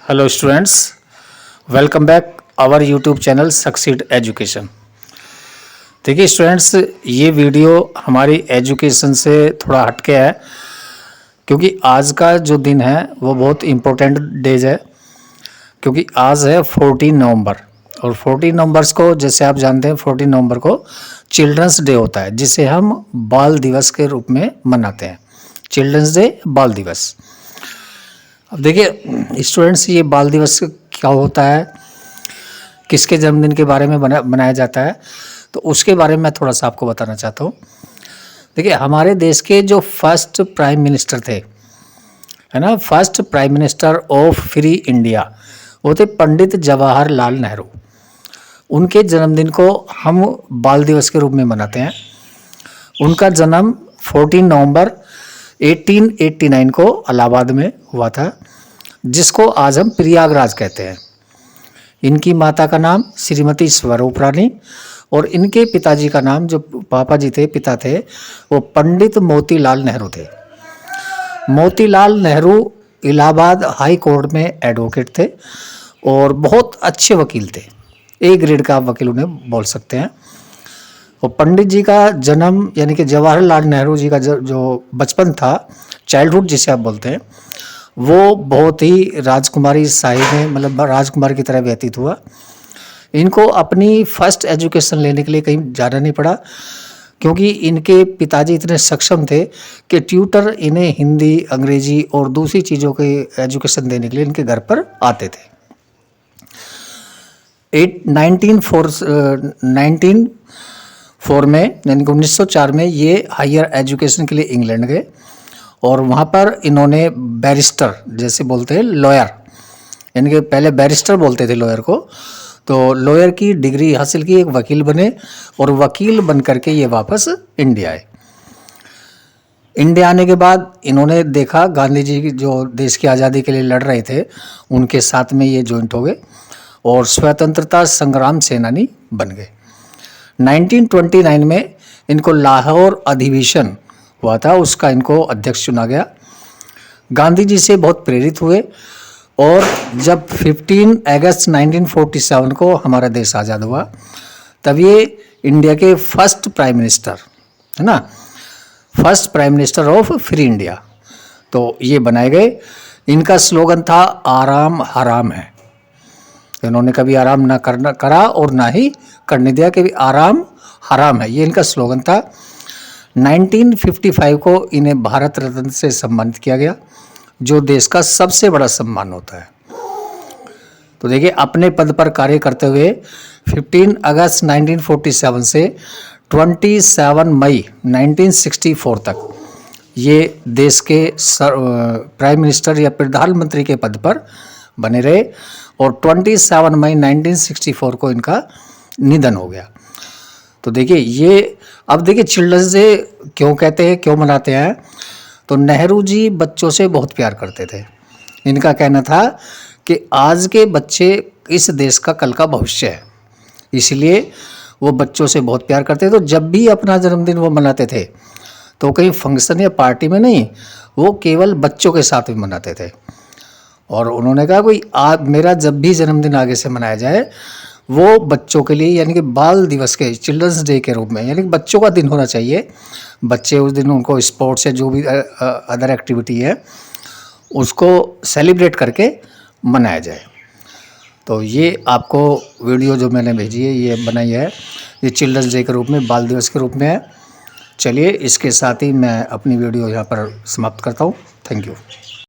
Hello students, welcome back our YouTube channel Succeed Education. देखिए students, ये video हमारी education से थोड़ा हटके है क्योंकि आज का जो दिन है वो बहुत इम्पोर्टेंट डेज है। क्योंकि आज है 14 नवंबर और 14 नवंबर को, जैसे आप जानते हैं, 14 नवंबर को चिल्ड्रंस डे होता है, जिसे हम बाल दिवस के रूप में मनाते हैं। चिल्ड्रंस डे, बाल दिवस। अब देखिए स्टूडेंट्स, ये बाल दिवस क्या होता है, किसके जन्मदिन के बारे में मनाया जाता है, तो उसके बारे में मैं थोड़ा सा आपको बताना चाहता हूँ। देखिए हमारे देश के जो फर्स्ट प्राइम मिनिस्टर थे, है ना, first prime minister of free India, वो थे पंडित जवाहरलाल नेहरू। उनके जन्मदिन को हम बाल दिवस के रूप में मनाते हैं। उनका जन्म 14 नवंबर 1889 को इलाहाबाद में हुआ था, जिसको आज हम प्रयागराज कहते हैं। इनकी माता का नाम श्रीमती स्वरूप रानी और इनके पिताजी का नाम, जो पापा जी थे, पिता थे, वो पंडित मोतीलाल नेहरू थे। मोतीलाल नेहरू इलाहाबाद हाई कोर्ट में एडवोकेट थे और बहुत अच्छे वकील थे। ए ग्रेड का वकील उन्हें बोल सकते हैं। और पंडित जी का जन्म, यानी कि जवाहरलाल नेहरू जी का जो बचपन था, चाइल्डहुड जिसे आप बोलते हैं, वो बहुत ही राजकुमारी शाही में, मतलब राजकुमार की तरह व्यतीत हुआ। इनको अपनी फर्स्ट एजुकेशन लेने के लिए कहीं जाना नहीं पड़ा, क्योंकि इनके पिताजी इतने सक्षम थे कि ट्यूटर इन्हें हिंदी, अंग्रेजी और दूसरी चीज़ों के एजुकेशन देने के लिए इनके घर पर आते थे। 1904 में, यानी कि 1904 में ये हायर एजुकेशन के लिए इंग्लैंड गए और वहाँ पर इन्होंने बैरिस्टर, जैसे बोलते हैं लॉयर, यानी कि पहले बैरिस्टर बोलते थे लॉयर को, तो लॉयर की डिग्री हासिल की, एक वकील बने और वकील बन करके ये वापस इंडिया आए। इंडिया आने के बाद इन्होंने देखा गांधी जी की, जो देश की आज़ादी के लिए लड़ रहे थे, उनके साथ में ये ज्वाइंट हो गए और स्वतंत्रता संग्राम सेनानी बन गए। 1929 में इनको लाहौर अधिवेशन हुआ था, उसका इनको अध्यक्ष चुना गया। गांधी जी से बहुत प्रेरित हुए और जब 15 अगस्त 1947 को हमारा देश आज़ाद हुआ, तब ये इंडिया के फर्स्ट प्राइम मिनिस्टर, है ना, first prime minister of free India, तो ये बनाए गए। इनका स्लोगन था आराम हराम है। इन्होंने कभी आराम ना करा और ना ही करने दिया, कि आराम हराम है, ये इनका स्लोगन था। 1955 को इन्हें भारत रत्न से सम्मानित किया गया, जो देश का सबसे बड़ा सम्मान होता है। तो देखिए, अपने पद पर कार्य करते हुए 15 अगस्त 1947 से 27 मई 1964 तक ये देश के प्राइम मिनिस्टर या प्रधानमंत्री के पद पर बने रहे और 27 मई 1964 को इनका निधन हो गया। तो देखिए ये, अब देखिए चिल्ड्रंस डे क्यों कहते हैं, क्यों मनाते हैं, तो नेहरू जी बच्चों से बहुत प्यार करते थे। इनका कहना था कि आज के बच्चे इस देश का कल का भविष्य है, इसलिए वो बच्चों से बहुत प्यार करते थे। तो जब भी अपना जन्मदिन वो मनाते थे तो कहीं फंक्शन या पार्टी में नहीं, वो केवल बच्चों के साथ भी मनाते थे। और उन्होंने कहा कोई मेरा जब भी जन्मदिन आगे से मनाया जाए, वो बच्चों के लिए, यानी कि बाल दिवस के, चिल्ड्रंस डे के रूप में, यानी कि बच्चों का दिन होना चाहिए। बच्चे उस दिन, उनको स्पोर्ट्स या जो भी अदर एक्टिविटी है उसको सेलिब्रेट करके मनाया जाए। तो ये आपको वीडियो जो मैंने भेजी है, ये बनाई है, ये चिल्ड्रंस डे के रूप में, बाल दिवस के रूप में है। चलिए, इसके साथ ही मैं अपनी वीडियो यहाँ पर समाप्त करता हूँ। Thank you.